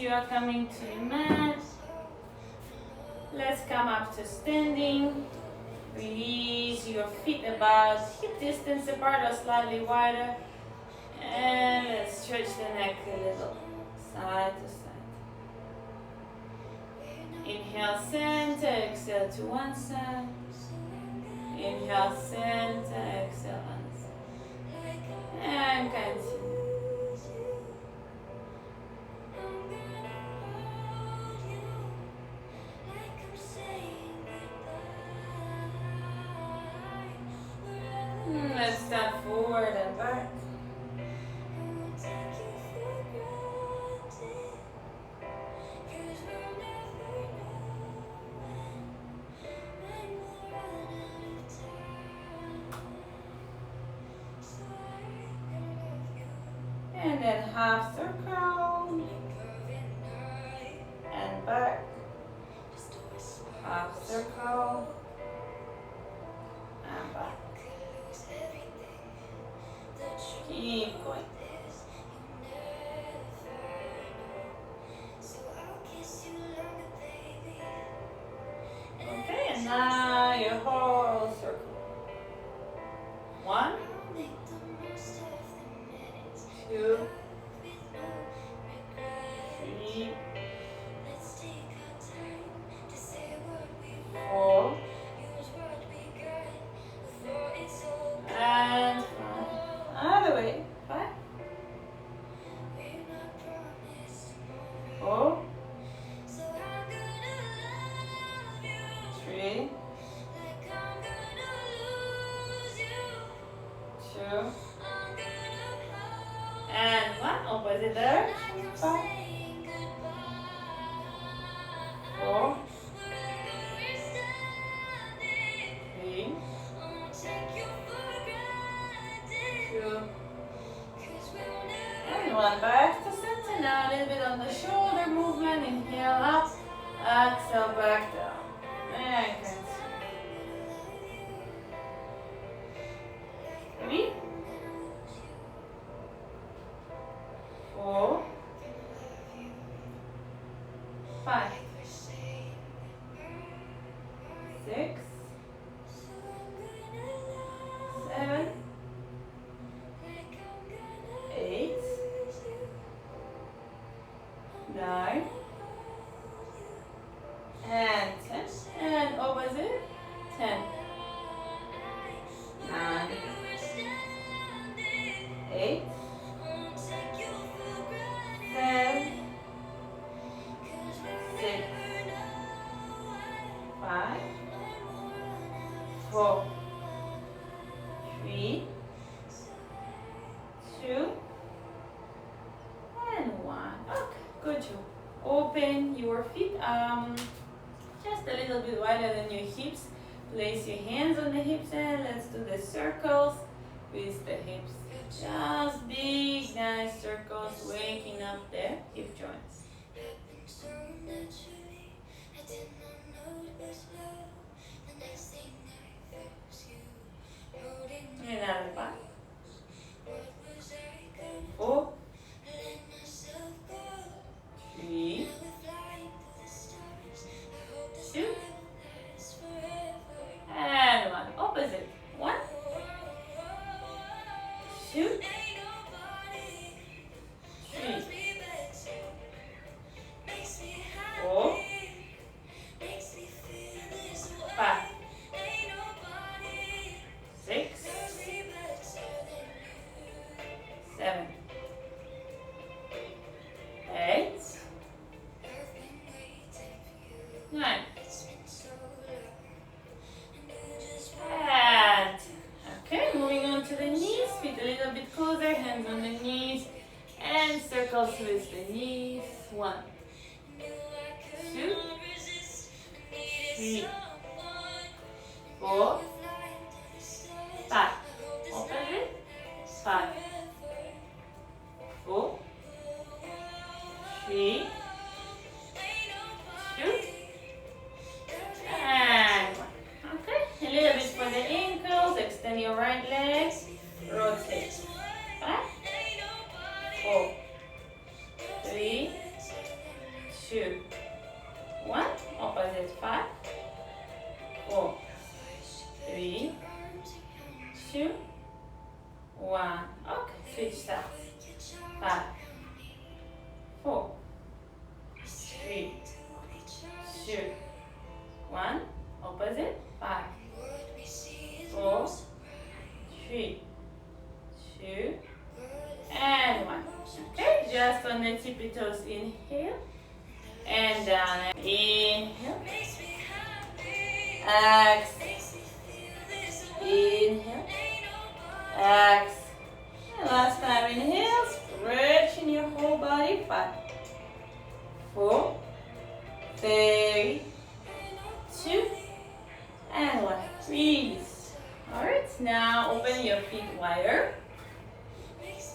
you are coming to the mat. Let's come up to standing. Release your feet about hip distance apart or slightly wider. And let's stretch the neck a little, side to side. Inhale, center, exhale to one side. Inhale, center, exhale, one side. And continue. Let's step forward and back. And then half circle and back. Half circle and back. Keep going. Okay, and now your whole circle. 1, 2, 3, 4, and 5. Other way. 5, 4, 3, 2, and 1. Opposite direction. 5, 4, 3, 2, and 1. Back to center. Now a little bit on the shoulder movement. Inhale up, exhale back down. And continue. 3, 4, 5, 6, 7, 8, 9, and 10. And opposite. 10, 9, 8, 7, 6, 5, 4, 3, 2, and 1. Okay, good job. Open your feet just a little bit wider than your hips. Place your hands on the hips and let's do the circles with the hips. Just big, nice circles, waking up the hip joints. Another 5, 4, 3, 2, and 1. Opposite. 1, 2, 3, 4, 5, 6, 7, 8, 9. And okay, moving on to the knees, feet a little bit closer, hands on the knees, and circles with the knees. 1, 2, 3, 4, 5. Opposite. 5, 4, 3, 2, and 1. Okay, a little bit for the ankles. Extend your right leg. Rotate. 5, 4, 3, 2, 1. Opposite. 5, 4, 3, 2, 1. Okay, switch sides. 5, 4, 3, 2, 1. Opposite. 5, 4, 3, 2, and 1. Okay, just on the tippy toes. Inhale and down. Inhale. Exhale. Inhale. Exhale. And last time. Inhale. Stretching your whole body. 5, 4, 3, 2, and 1. Release. Alright, now open your feet wider.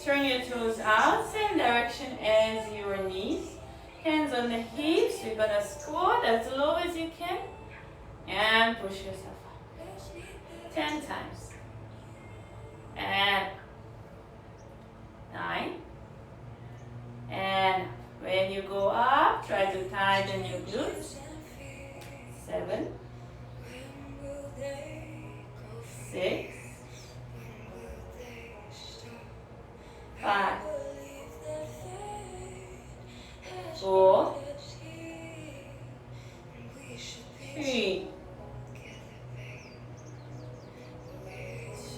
Turn your toes out, same direction as your knees. Hands on the hips. You're gonna squat as low as you can and push yourself up. 10 times. And 9. And when you go up, try to tighten your glutes. 7, 6, 5, 4, 3,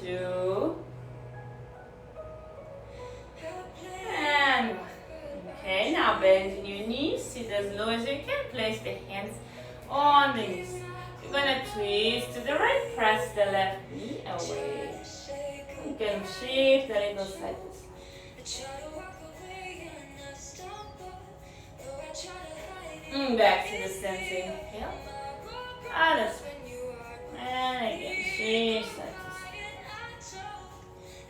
2, and 1. Okay, now bend in your knees. Sit as low as you can. Place the hands on the knees. You're gonna twist to the right. Press the left knee away. You can shift a little side to side. Back to the stance. Inhale. Other side. And again, shift side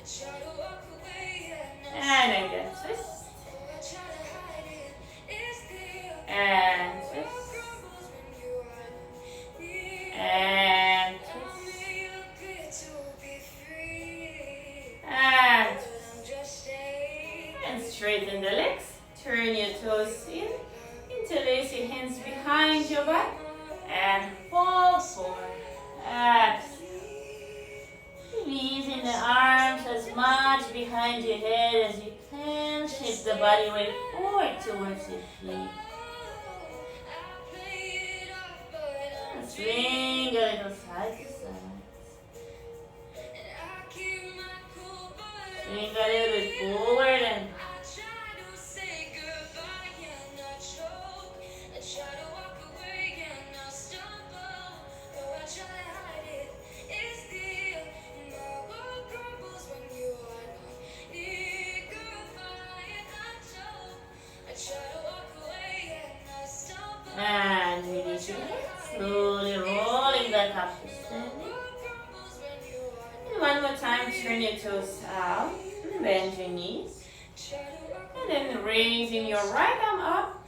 to side. And again, twist. And twist. And twist. And twist. And straighten the legs. Turn your toes in. Interlace your hands behind your back. And fall forward. Exhale. Releasing the arms as much behind your head as you can. Shift the body weight forward towards your feet. And swing a little side to side. Swing a little bit forward and back. And release your hands. Slowly rolling back up to standing. And one more time, turn your toes out. Bend your knees. And then raising your right arm up.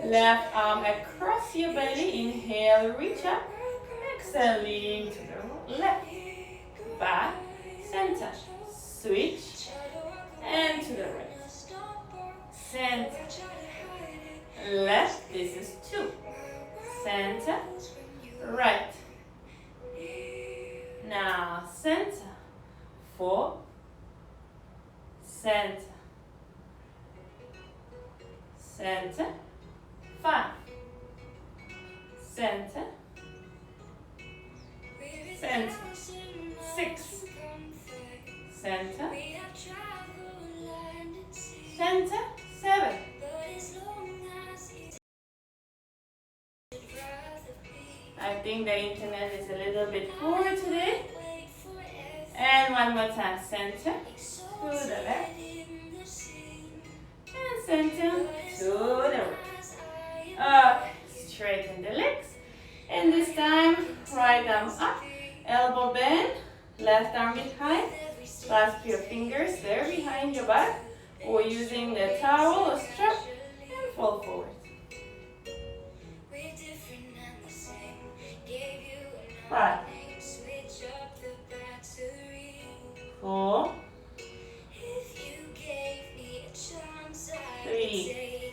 Left arm across your belly. Inhale, reach up. Exhale, lean to the left. Back, center. Switch. And to the right. Center. Left, this is 2. Center, right. Now center, 4. Center. Center, 5. Center. Center, 6. Center. Center, 7. I think the internet is a little bit poor today. And one more time, center to the left. And center to the right. Okay, straighten the legs. And this time, right arm up, elbow bend, left arm behind. Clasp your fingers there behind your back, or using the towel or strap, and fall forward. 5, 4, 3,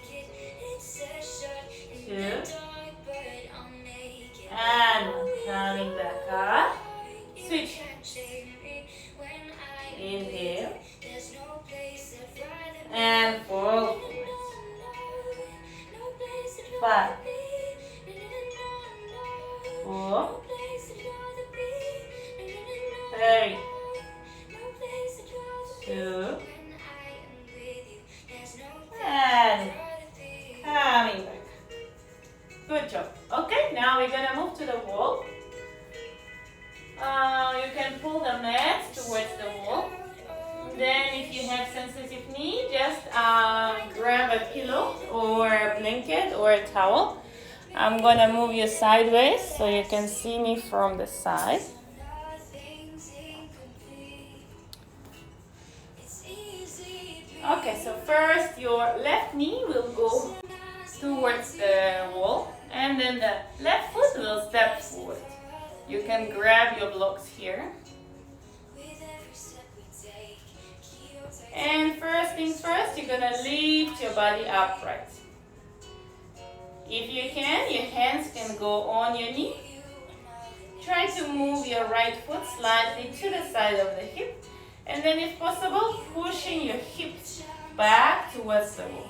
and fall forward. 5, 4, 3, 2, and coming back. Good job. Okay, now we're gonna move to the wall. You can pull the mat towards the wall. Then if you have sensitive knee, just grab a pillow or a blanket or a towel. I'm gonna move you sideways so you can see me from the side. Okay, so first your left knee will go towards the wall and then the left foot will step forward. You can grab your blocks here. And first things first, you're gonna lift your body upright. If you can, your hands can go on your knee. Try to move your right foot slightly to the side of the hip. And then if possible, pushing your hips back towards the wall.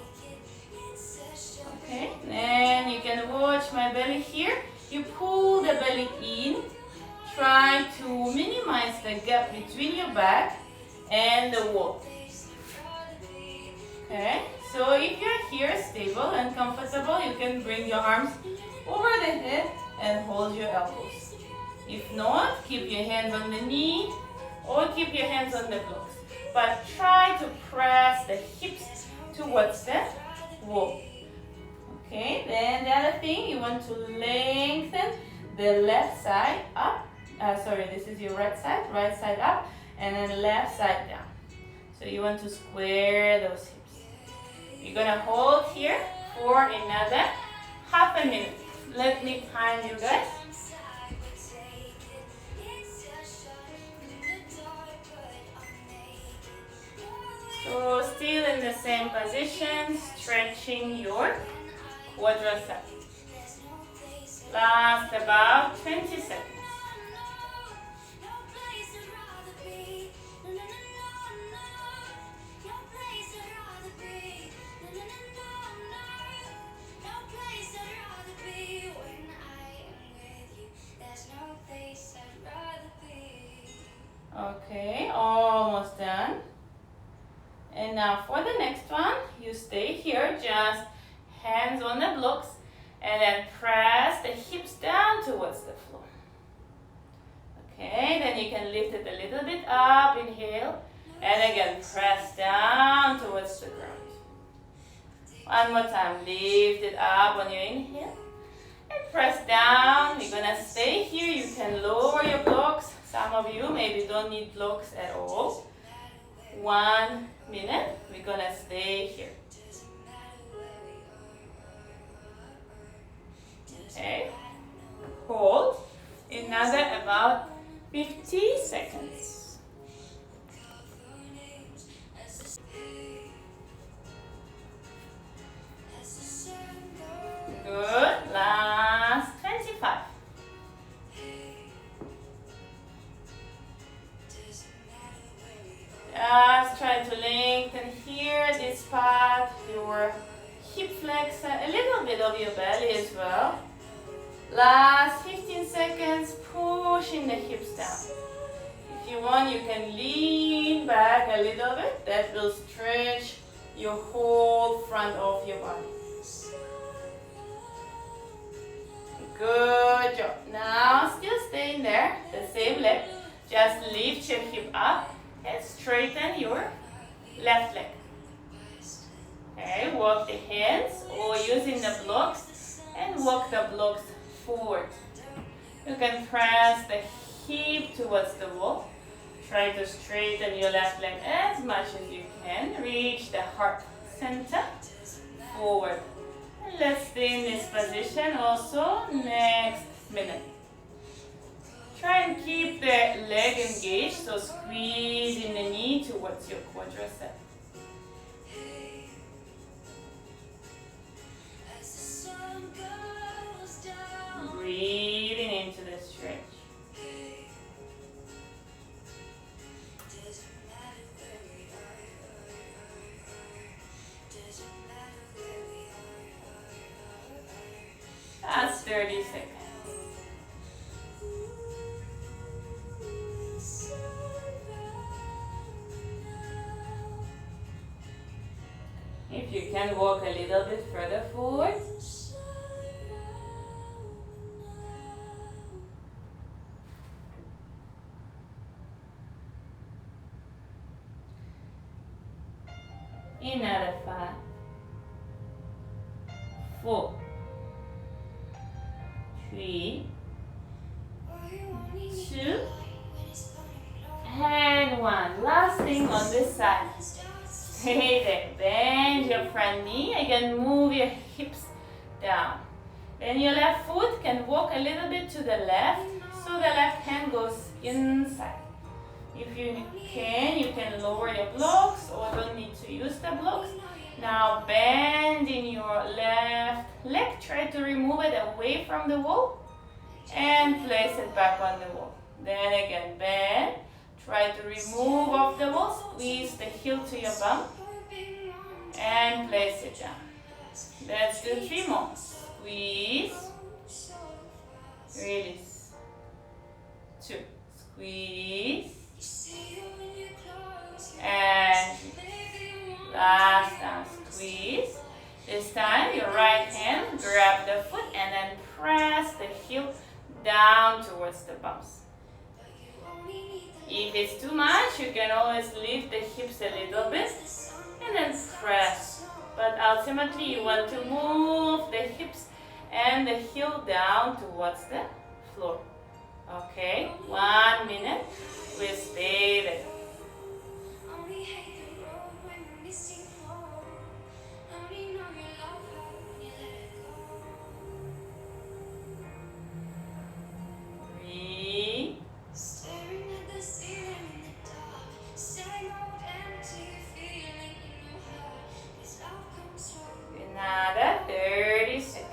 Okay, then you can watch my belly here. You pull the belly in. Try to minimize the gap between your back and the wall. Okay, so if you're here stable and comfortable, you can bring your arms over the head and hold your elbows. If not, keep your hands on the knee or keep your hands on the blocks. But try to press the hips towards the wall. Okay, then the other thing, you want to lengthen the left side up. This is your right side up, and then left side down. So you want to square those hips. You're gonna hold here for another half a minute. Let me time you guys. So still in the same position, stretching your quadricep. Last about 20 seconds. Okay, almost done. And now for the next one, you stay here, just hands on the blocks, and then press the hips down towards the floor. Okay, then you can lift it a little bit up, inhale, and again press down towards the ground. One more time, lift it up on your inhale, and press down. You're gonna stay here, you can lower your blocks. Some of you maybe don't need blocks at all. 1 minute, we're gonna stay here. Okay, hold another about 50 seconds. Good, last 25. Just try to lengthen here, this part, your hip flexor, a little bit of your belly as well. Last 15 seconds, pushing the hips down. If you want, you can lean back a little bit. That will stretch your whole front of your body. Good job. Now, still staying there, the same leg. Just lift your hip up and straighten your left leg. Okay, walk the hands or using the blocks and walk the blocks forward. You can press the hip towards the wall. Try to straighten your left leg as much as you can. Reach the heart center forward. And let's stay in this position also next minute. Try and keep the leg engaged, so squeezing the knee towards your quadricep. Breathing into the stretch. Last 30 seconds. If you can walk a little bit further forward. Another 5, 4, 3, 2, and 1. Last thing on this side. Stay there. Bend your front knee. Again, move your hips down. Then your left foot can walk a little bit to the left, so the left hand goes inside. If you can lower your blocks or don't need to use the blocks. Now bend in your left leg. Try to remove it away from the wall and place it back on the wall. Then again, bend. Try to remove off the wall. Squeeze the heel to your bum and place it down. Let's do 3 more. Squeeze. Release. 2. Squeeze. And last time, squeeze. This time, your right hand, grab the foot and then press the heel down towards the bumps. If it's too much, you can always lift the hips a little bit and then press. But ultimately, you want to move the hips and the heel down towards the floor. Okay, 1 minute. We stay there. Another 30 seconds.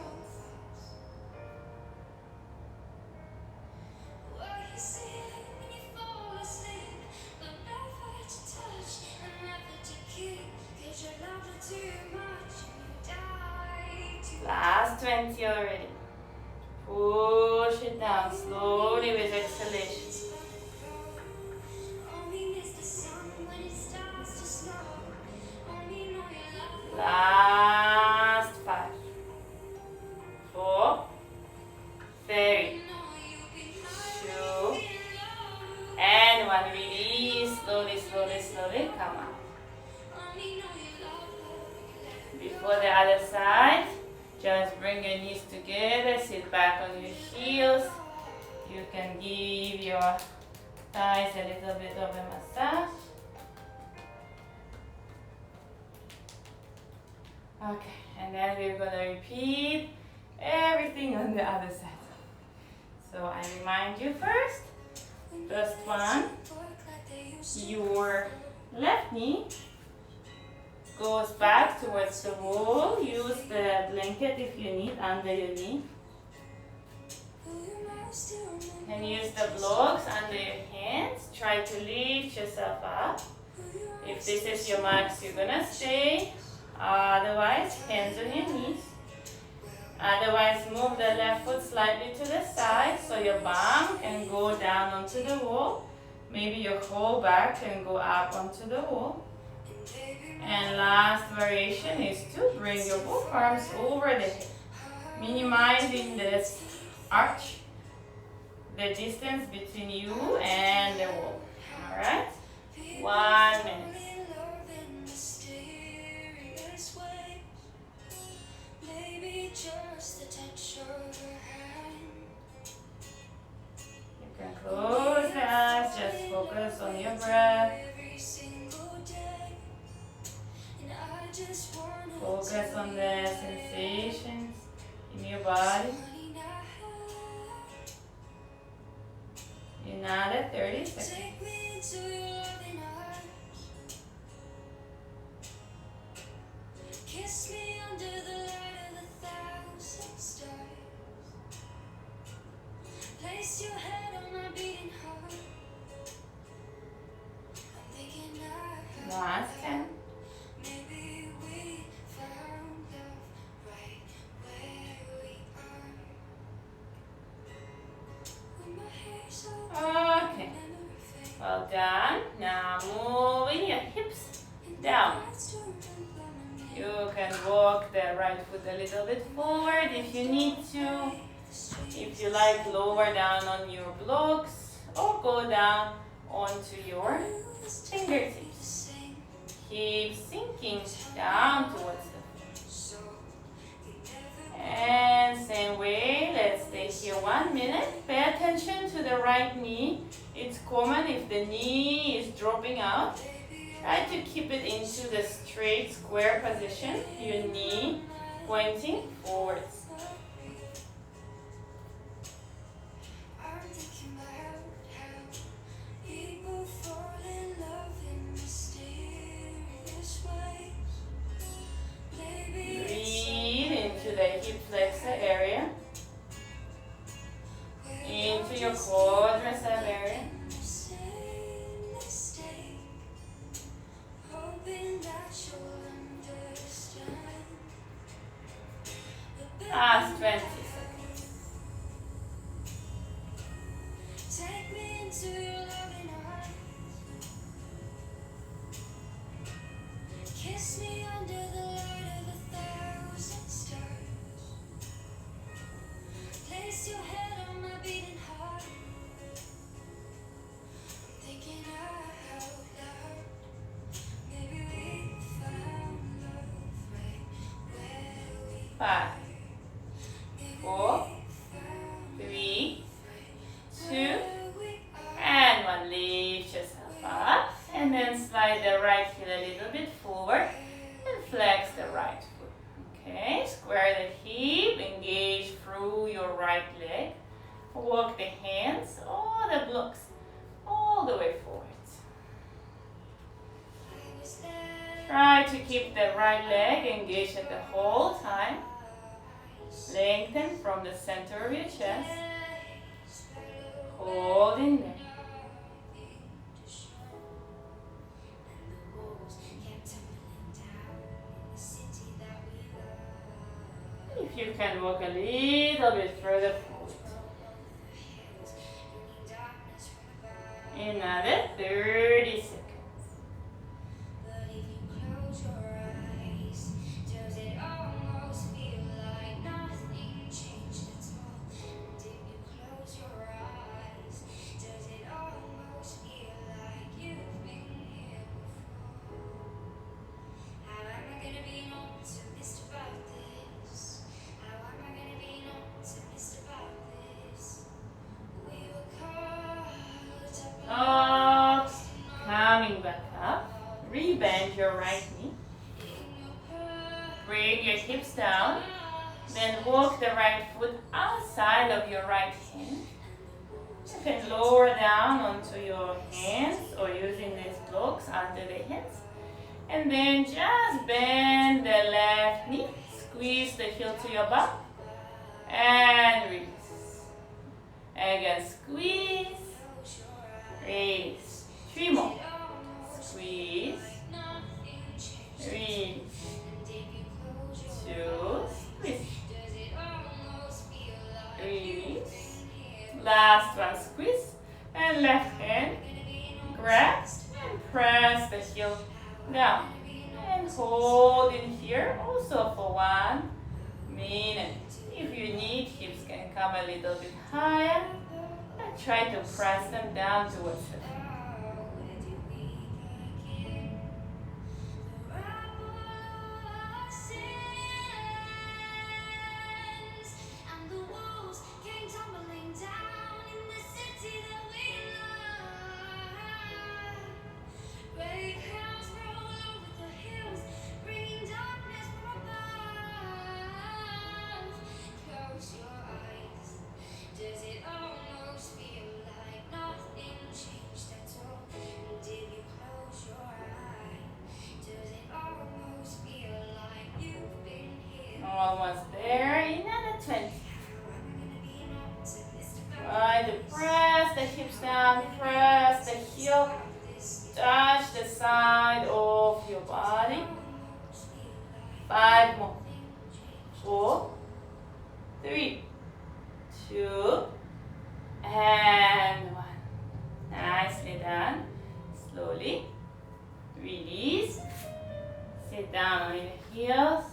Last 20 already. Push it down slowly with exhalation. Last 5, 4, 3, 2, and 1. Release slowly, slowly, slowly. Come on. Before the other side, just bring your knees together. Sit back on your heels. You can give your thighs a little bit of a massage. Okay, and then we're going to repeat everything on the other side. So I remind you first one, your left knee goes back towards the wall. Use the blanket if you need under your knee. And use the blocks under your hands. Try to lift yourself up. If this is your max, you're gonna stay. Otherwise, hands on your knees. Otherwise, move the left foot slightly to the side so your bum can go down onto the wall. Maybe your whole back can go up onto the wall. And last variation is to bring your both arms over the head, minimizing this arch, the distance between you and the wall. Alright? 1 minute. You can close the eyes, just focus on your breath. Focus on the sensations in your body. Another 30 seconds. Kiss me under the light of 1,000 stars. Place your head on my beating heart. I'm thinking last 10. Maybe we found love right where we are. walk the right foot a little bit forward if you need to. If you like, lower down on your blocks or go down onto your fingertips. Keep sinking down towards the floor. And same way, let's stay here 1 minute. Pay attention to the right knee. It's common if the knee is dropping out. Try to keep it into the straight square position, your knee pointing forwards. Breathe into the hip flexor area, into your quadricep area. Last 20 seconds. Take me into your loving arms. Kiss me under the light of 1,000 stars. Place your head on my beating heart. I'm thinking out loud. Maybe we found love right where we 5, 4, 3, 2, and 1. Lift yourself up and then slide the right heel a little bit forward and flex the right foot. Okay, square the hip, engage through your right leg. Walk the hands or the blocks all the way forward. Try to keep the right leg engaged at the whole time. Lengthen from the center of your chest. Hold in there. If you can walk a little bit further forward. Another 30 seconds. Coming back up, rebend your right knee, bring your hips down, then walk the right foot outside of your right hand. You can lower down onto your hands or using these blocks under the hands. And then just bend the left knee, squeeze the heel to your butt, and release. Again, squeeze, release. 3 more. Squeeze, release. 2, squeeze, release. Last one, squeeze, and left hand, grab, and press the heel down. And hold in here also for 1 minute. If you need, hips can come a little bit higher. And try to press them down towards the floor. Almost there. Another 20. Try to press the hips down, press the heel, touch the side of your body. 5 more. 4, 3, 2, and 1. Nicely done. Slowly release. Sit down on your heels.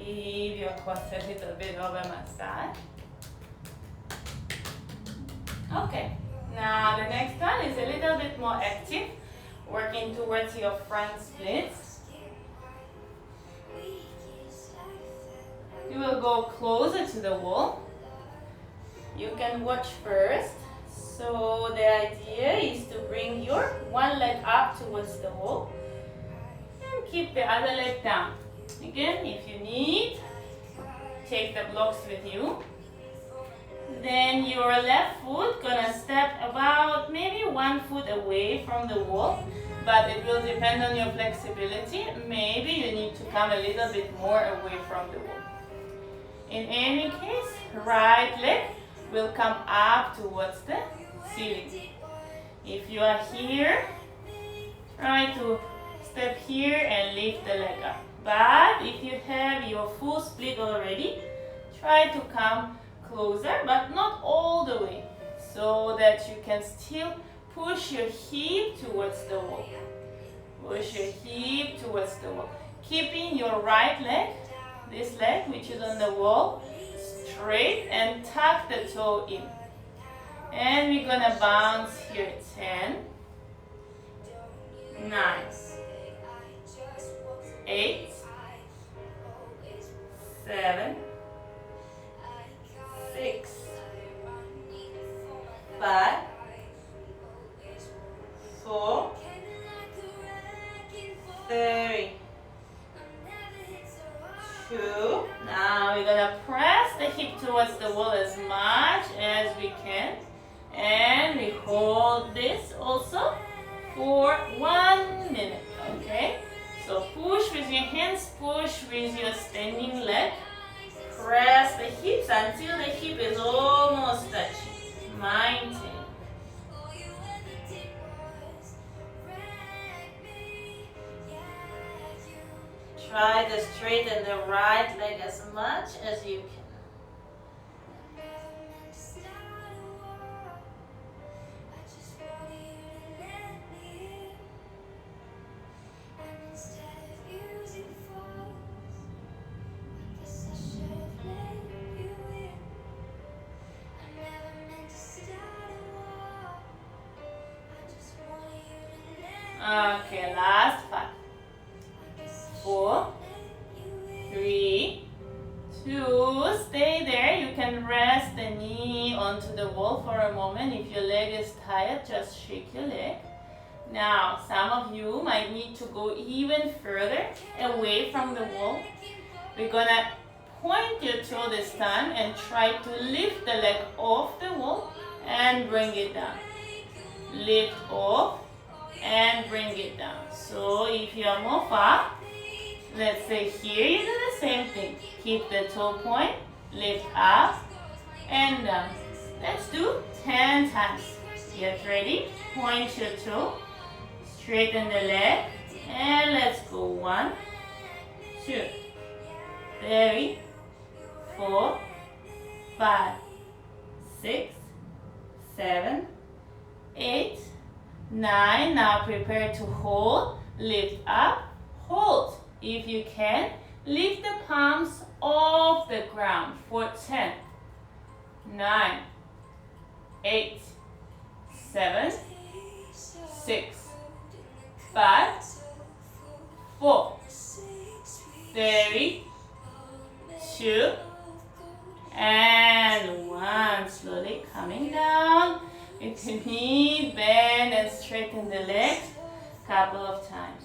Give your quads a little bit of a massage. Okay, now the next one is a little bit more active, working towards your front splits. You will go closer to the wall. You can watch first. So the idea is to bring your one leg up towards the wall and keep the other leg down. Again, if you need, take the blocks with you. Then your left foot gonna step about maybe 1 foot away from the wall, but it will depend on your flexibility. Maybe you need to come a little bit more away from the wall. In any case, right leg will come up towards the ceiling. If you are here, try to step here and lift the leg up. But if you have your full split already, try to come closer, but not all the way, so that you can still push your hip towards the wall. Push your hip towards the wall. Keeping your right leg, this leg which is on the wall, straight and tuck the toe in. And we're gonna bounce here. 10, 9, 8, 7, 6, 5, 4, 3, 2. Now we're gonna press the hip towards the wall as much as we can, and we hold this also for 1 minute. Okay, so push with your hands, push with your standing leg. Press the hips until the hip is almost touching. Maintain. Try to straighten the right leg as much as you can. Okay, last 5, 4, 3, 2, stay there. You can rest the knee onto the wall for a moment. If your leg is tired, just shake your leg. Now, some of you might need to go even further away from the wall. We're gonna point your toe this time and try to lift the leg off the wall and bring it down. Lift off and bring it down. So if you are more far, let's say here, you do the same thing. Keep the toe point, lift up and down. Let's do 10 times. Get ready, point your toe, straighten the leg, and let's go. 1, 2, 3, 4, 5, 6, 7, 8, 9. Now prepare to hold, lift up, hold. If you can, lift the palms off the ground for 10, 9, 8, 7, 6, 5, 4, 3, 2, and 1. Slowly coming down. With the knee, bend and straighten the legs a couple of times.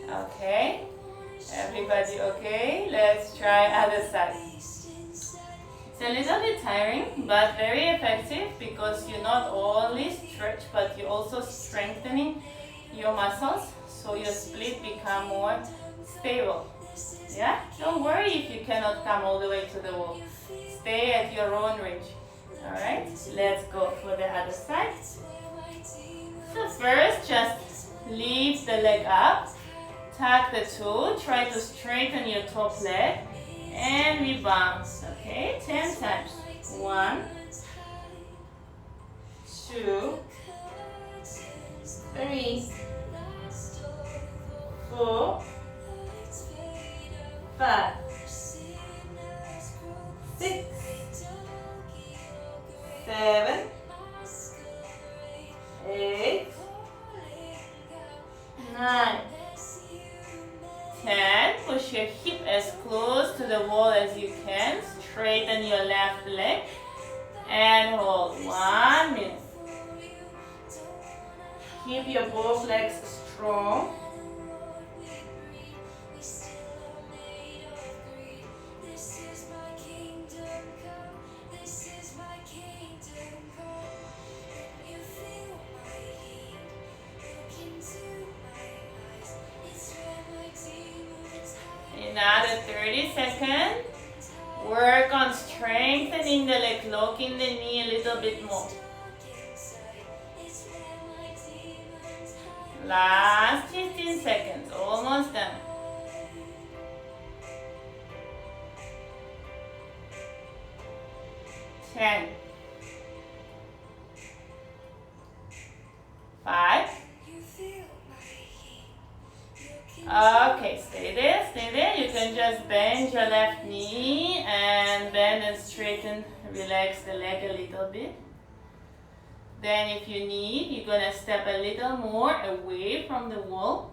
Okay, everybody okay? Let's try other side. It's a little bit tiring, but very effective because you not only stretch, but you're also strengthening your muscles, so your split become more stable. Yeah? Don't worry if you cannot come all the way to the wall. Stay at your own range. Alright? Let's go for the other side. So first, just lift the leg up. Tuck the toe. Try to straighten your top leg. And we bounce. Okay? 10 times. 1, 2, 3, 7, 8, 9, 10. Push your hip as close to the wall as you can. Straighten your left leg and hold 1 minute. Keep your both legs strong. Another 30 seconds. Work on strengthening the leg, locking the knee a little bit more. Last 15 seconds, almost done. Ten. 5. Okay, stay there, stay there. You can just bend your left knee and bend and straighten, relax the leg a little bit. Then if you need, you're gonna step a little more away from the wall.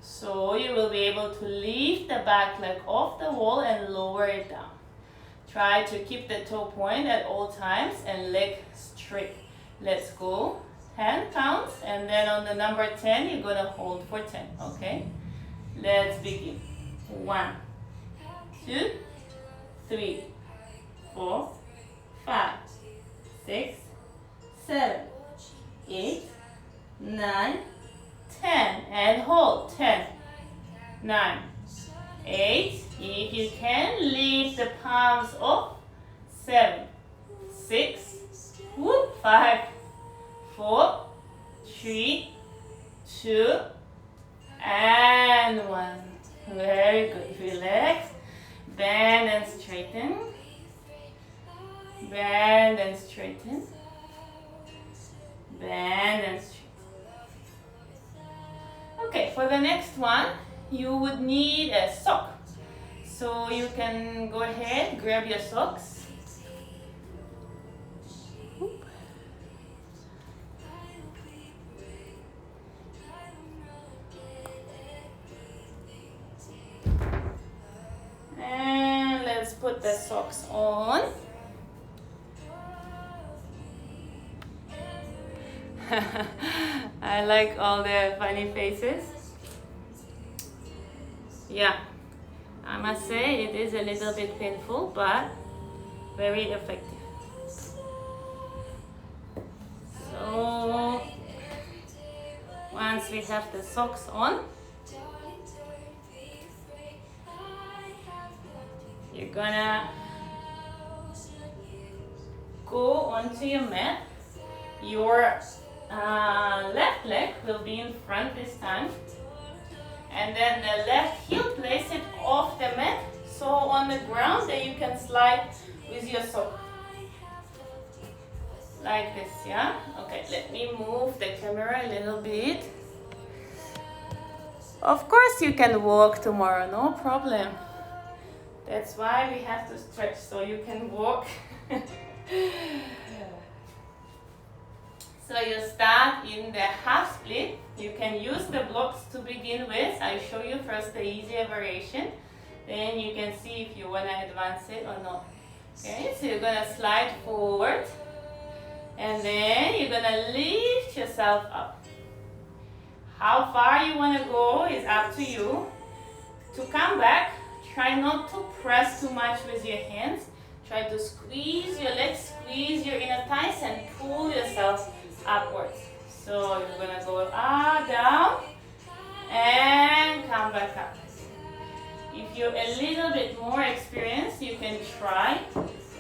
So you will be able to lift the back leg off the wall and lower it down. Try to keep the toe point at all times and leg straight. Let's go. 10 counts, and then on the number 10, you're gonna hold for 10, okay? Let's begin. 1, 2, 3, 4, 5, 6, 7, 8, 9, 10, and hold. 10, 9, 8. If you can, lift the palms up. 7, 6, 5, 4, 3, 2, and 1. Very good. Relax. Bend and straighten. Bend and straighten. Bend and straighten. Okay, for the next one, you would need a sock. So you can go ahead, grab your socks. And let's put the socks on. I like all the funny faces. Yeah, I must say it is a little bit painful, but very effective. So once we have the socks on, you're gonna go onto your mat. Your left leg will be in front this time, and then the left heel, place it off the mat, so on the ground that you can slide with your sock like this. Yeah, okay, let me move the camera a little bit. Of course you can walk tomorrow, no problem. That's why we have to stretch, so you can walk. So you start in the half split. You can use the blocks to begin with. I show you first the easier variation. Then you can see if you want to advance it or not. Okay, so you're going to slide forward. And then you're going to lift yourself up. How far you want to go is up to you. To come back, try not to press too much with your hands. Try to squeeze your legs, squeeze your inner thighs, and pull yourself upwards. So you're gonna go up, down, and come back up. If you're a little bit more experienced, you can try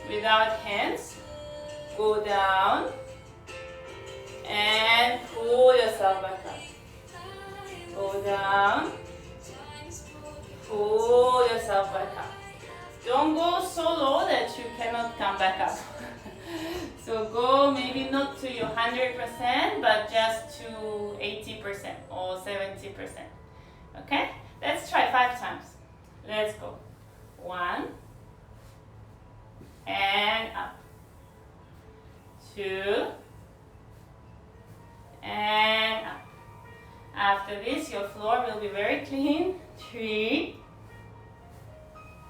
without hands. Go down and pull yourself back up. Go down, pull yourself back up. Don't go so low that you cannot come back up. So go maybe not to your 100%, but just to 80% or 70%. Okay? Let's try 5 times. Let's go. 1 and up. 2, and up. After this, your floor will be very clean. 3,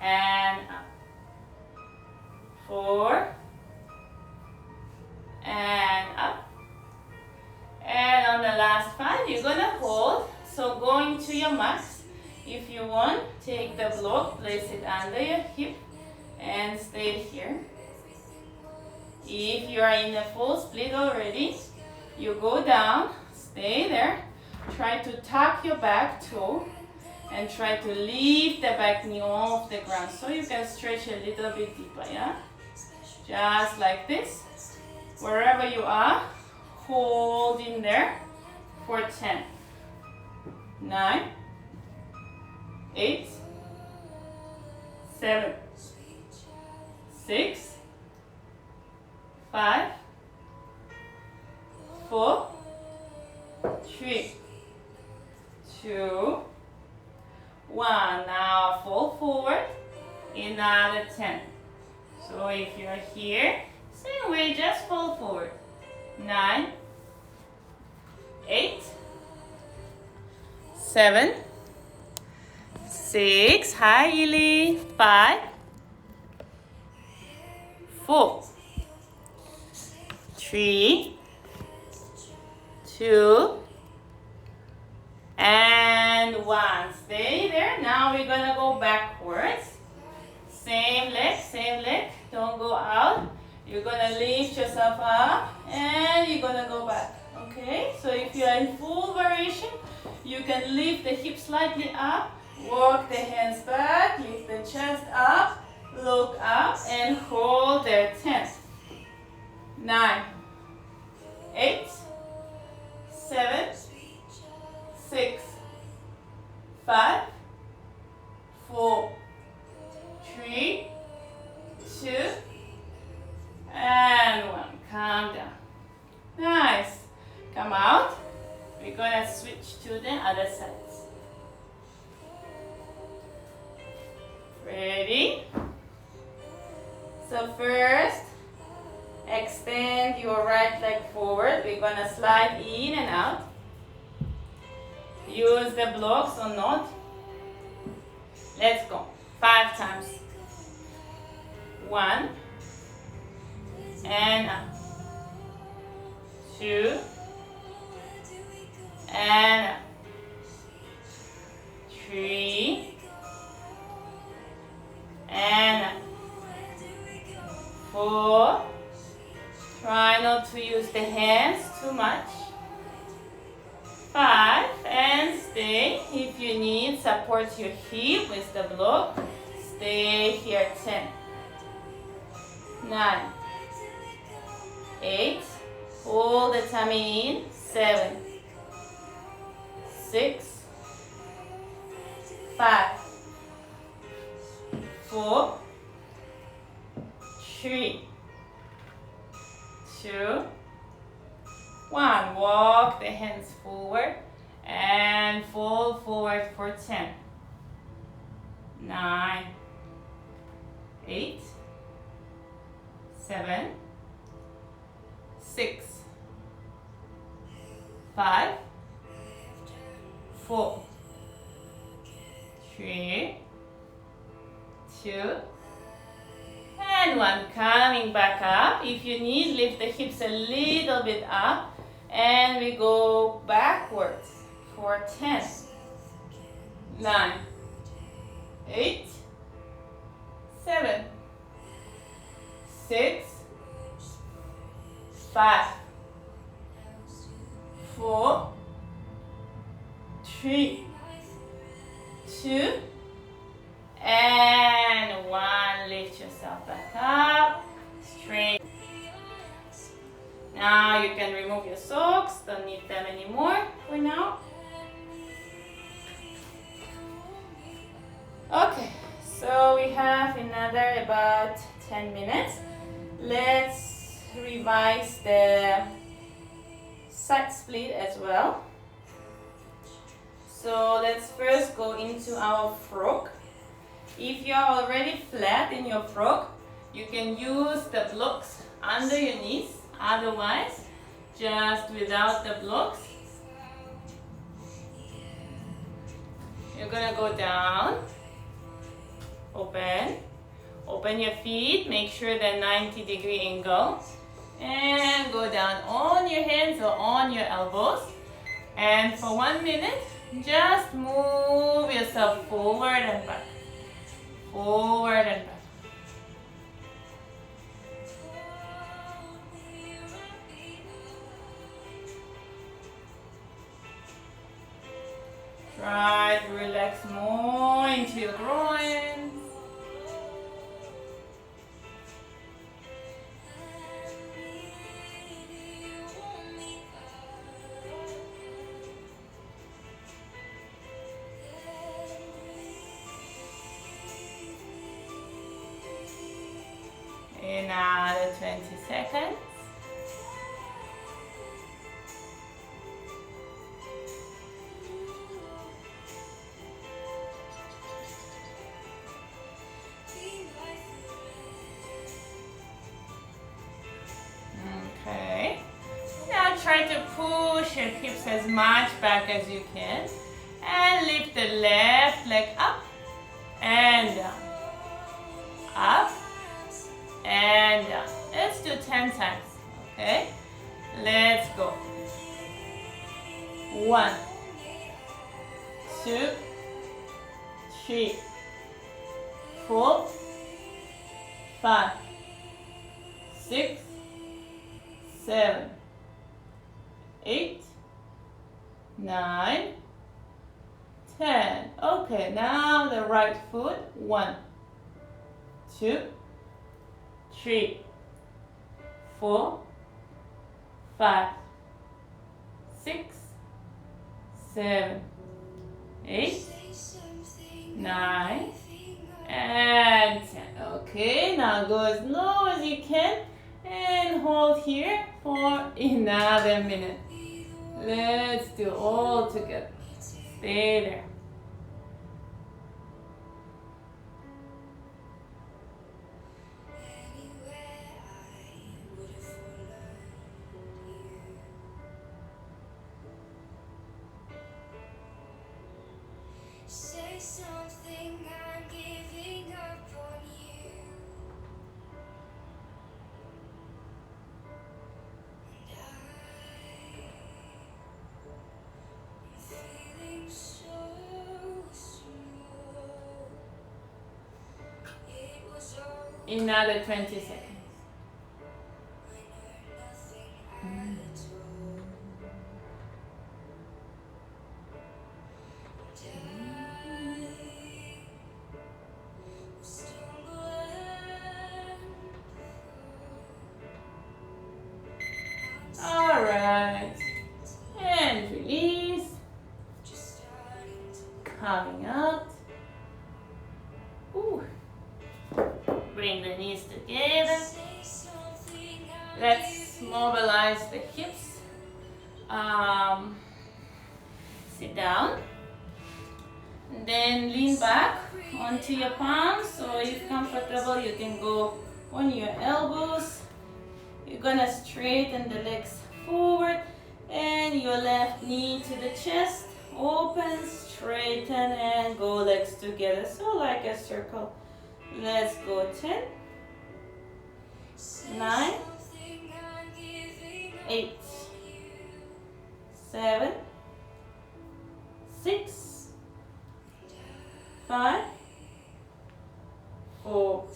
and up. 4, and up. And on the last 5, you're gonna hold. So going to your max. If you want, take the block, place it under your hip, and stay here. If you are in a full split already, you go down, stay there. Try to tuck your back toe and try to lift the back knee off the ground so you can stretch a little bit deeper, yeah? Just like this. Wherever you are, hold in there for 10, 9, 8, 7, 6, 5, 4, 3, 2, 1. Now fall forward, another 10. So if you're here, same way, just fall forward. 9, 8, 7, 6, hi Ili, 5, 4, 3, 2, and 1. Stay there. Now we're gonna go backwards. Same leg, don't go out. You're gonna lift yourself up and you're gonna go back. Okay, so if you are in full variation, you can lift the hips slightly up, walk the hands back, lift the chest up, look up, and hold there. 10, 9, 8, 7, 6, 5, 4, 3, 2, and 1. Calm down. Nice. Come out. We're gonna switch to the other sides. Ready? So first, extend your right leg forward. We're gonna slide in and out. Use the blocks or not. Let's go. 5 times. 1, and up. 2, and up. 3, and up. 4, try not to use the hands too much. 5, and stay. If you need, support your hip with the block. Stay here. 10, 9, 8, hold the tummy in. 7, 6, 5, 4, 3, 2, 1. Walk the hands forward and fall forward for 10, 9, 8, 7, 6, 5, 4, 3, 2, and 1. Coming back up. If you need, lift the hips a little bit up, and we go backwards for 10, 9, 8, 7, 6, 5, 4, 3, 2, and 1. Lift yourself back up, straight. Now you can remove your socks, don't need them anymore for now. Okay, so we have another about 10 minutes. Let's revise the side split as well. So let's first go into our frog. If you are already flat in your frog, you can use the blocks under your knees. Otherwise, just without the blocks, you're gonna go down, open your feet, make sure the 90-degree angle, and go down on your hands or on your elbows. And for 1 minute, just move yourself forward and back, forward and back. Try to relax more into your groins. Another 20 seconds. Okay. Now try to push your hips as much back as you can. And lift the left leg up and down. Up and down. Let's do 10 times. Okay? Let's go. 1, 2, 3, 4, 5, 6, 7, 8, 9, 10. Okay, now the right foot. 1, 2, 3, 4, 5, 6, 7, 8, 9, and 10. Okay, now go as low as you can and hold here for another minute. Let's do all together. Stay there. Say something, I'm giving up on you. And I'm feeling so small. It was all Another 20 seconds. I know nothing at all. Alright. And release. Coming out. Ooh. Bring the knees together. Let's mobilize the hips. Sit down. And then lean back onto your palms. So if comfortable, you can go on your elbows. You're gonna straighten the legs forward and your left knee to the chest. Open, straighten, and go legs together. So like a circle. Let's go. 10, 9, 8, 7, 6, 5, 4,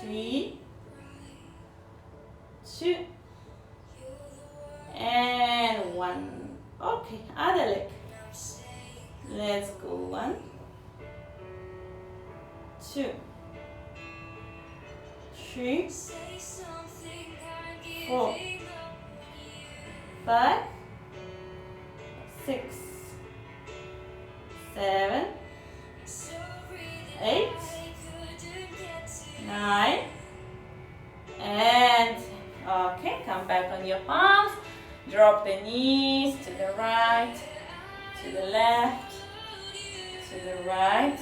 3, 2, and 1. Okay, other leg. Let's go. 1, 2, 3, 4, 5, 6, 7, 8, 9, and okay, come back on your palms. Drop the knees to the right, to the left, to the right,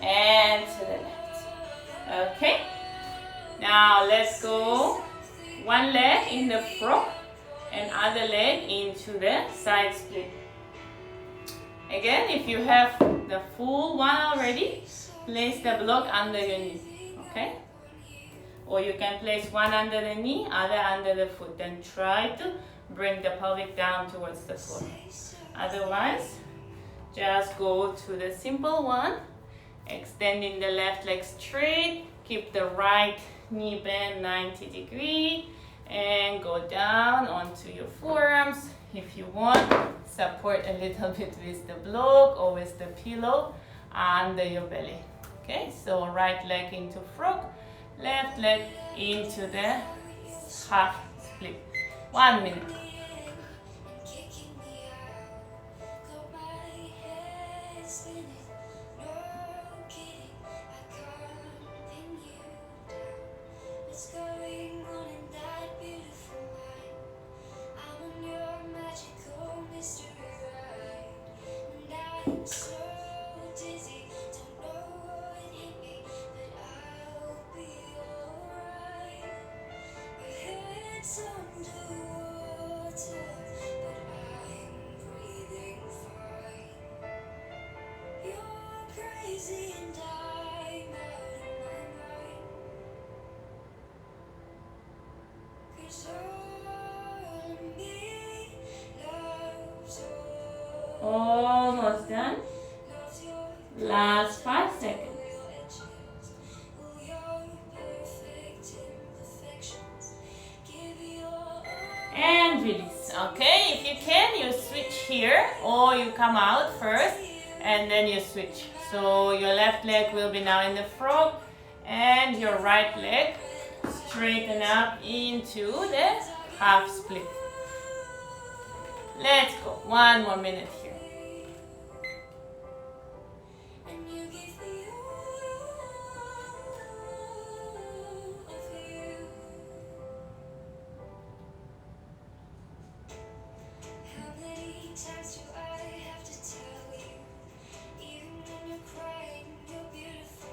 and to the left. Okay, now let's go one leg in the frog and other leg into the side split. Again, if you have the full one already, place the block under your knee, okay? Or you can place one under the knee, other under the foot. Then try to bring the pelvic down towards the floor. Otherwise, just go to the simple one, extending the left leg straight, keep the right knee bent 90 degrees, and go down onto your forearms. If you want, support a little bit with the block or with the pillow under your belly. Okay, so right leg into frog, left leg into the half split. 1 minute. Almost done. Last 5 seconds. And release. Okay, if you can, you switch here or you come out first and then you switch. So your left leg will be now in the frog and your right leg straighten up into the half split. Let's go. 1 more minute here.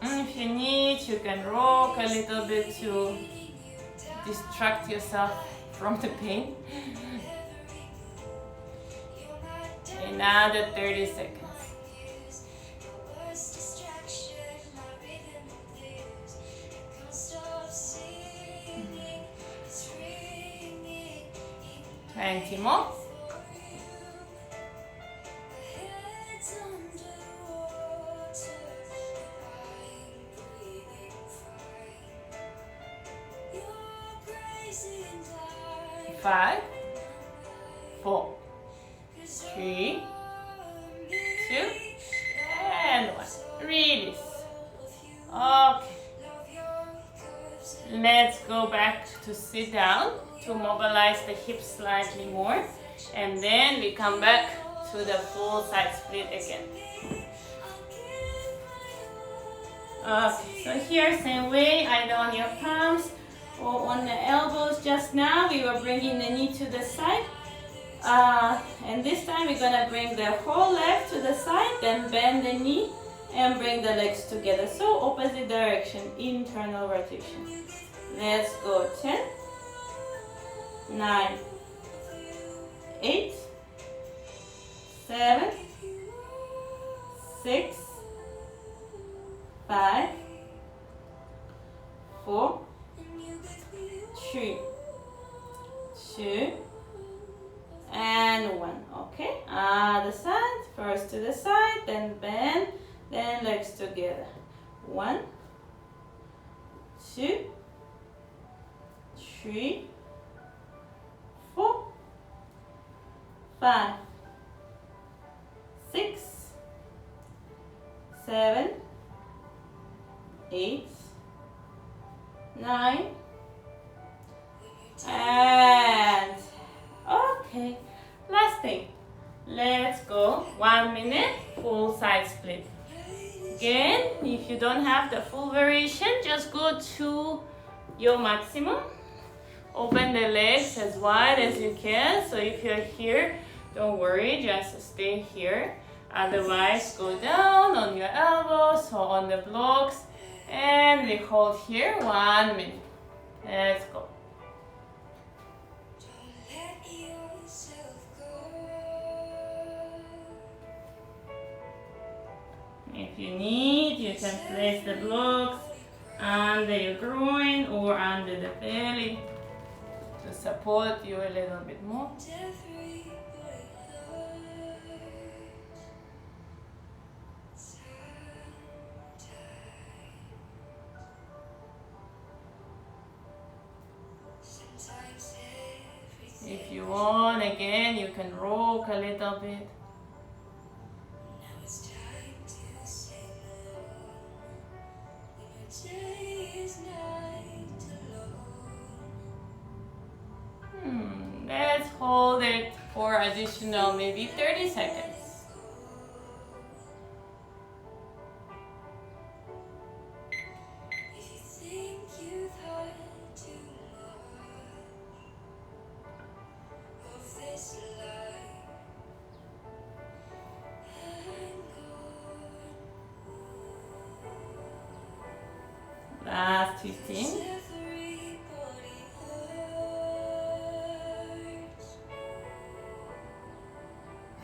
If you need, you can rock a little bit to distract yourself from the pain. Another 30 seconds. Twenty more. Five, 4, 3, 2, and 1. Release. Okay. Let's go back to sit down to mobilize the hips slightly more. And then we come back to the full side split again. Okay, so here same way, either on your palms or on the elbows. Just now we were bringing the knee to the side. And this time we're going to bring the whole leg to the side, then bend the knee and bring the legs together. So opposite direction, internal rotation. Let's go. 10, 9, 8, 7, 6, 5, 4, 3, 2, and 1. Okay, other side. First to the side, then bend, then legs together. 1, 2, 3, 4, 5, 6, 7, 8, 9, and okay, last thing. Let's go. 1 minute, full side split. Again, if you don't have the full variation, just go to your maximum. Open the legs as wide as you can. So if you're here, don't worry, just stay here. Otherwise, go down on your elbows or on the blocks. And we hold here 1 minute. Let's go. you need, you can place the blocks under your groin or under the belly to support you a little bit more. If you want, again, you can rock a little bit. Let's hold it for additional maybe 30 seconds. Last 15.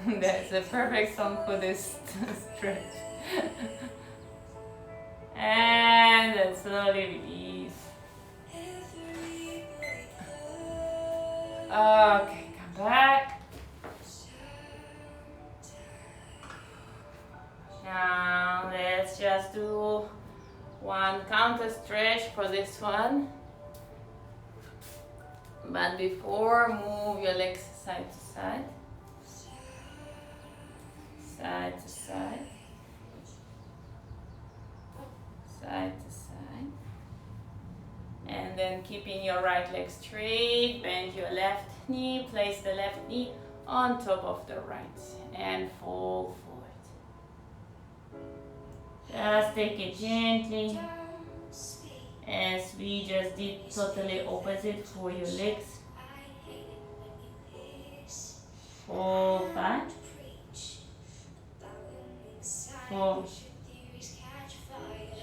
That's a perfect song for this stretch. And then slowly release. Okay, come back. Now let's just do one counter stretch for this one. But before, move your legs side to side. Side to side. Side to side. And then keeping your right leg straight, bend your left knee, place the left knee on top of the right and fall forward. Just take it gently as we just did totally opposite for your legs. Fall back. 4,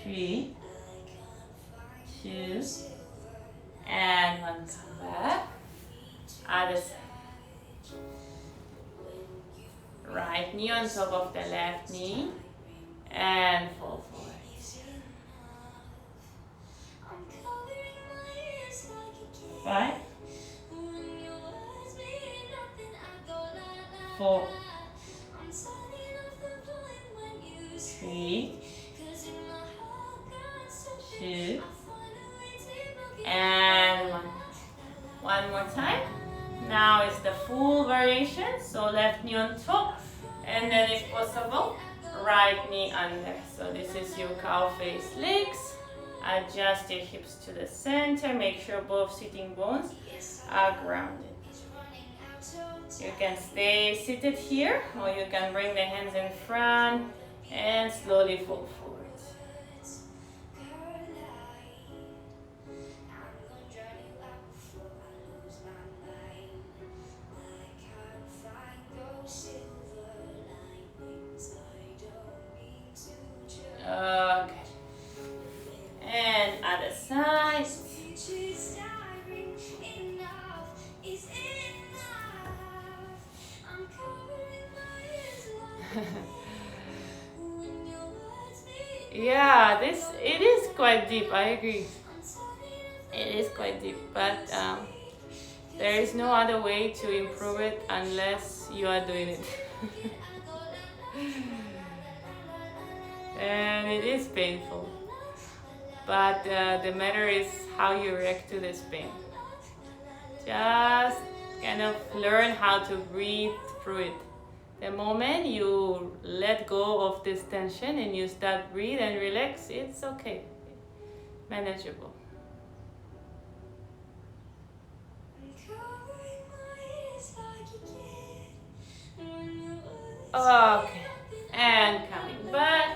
3, 2, and 1. Come back. Other side. Right knee on top of the left knee and fall forward. 5, 4, 3, 2, and 1. One more time. Now it's the full variation. So left knee on top, and then if possible, right knee under. So this is your cow face legs. Adjust your hips to the center. Make sure both sitting bones are grounded. You can stay seated here, or you can bring the hands in front and slowly fall forward. Okay. And other side. Yeah, it is quite deep, I agree. It is quite deep, but there is no other way to improve it unless you are doing it. And it is painful, but the matter is how you react to this pain. Just kind of learn how to breathe through it. The moment you let go of this tension and you start breathe and relax, it's okay, manageable. Okay, and coming back.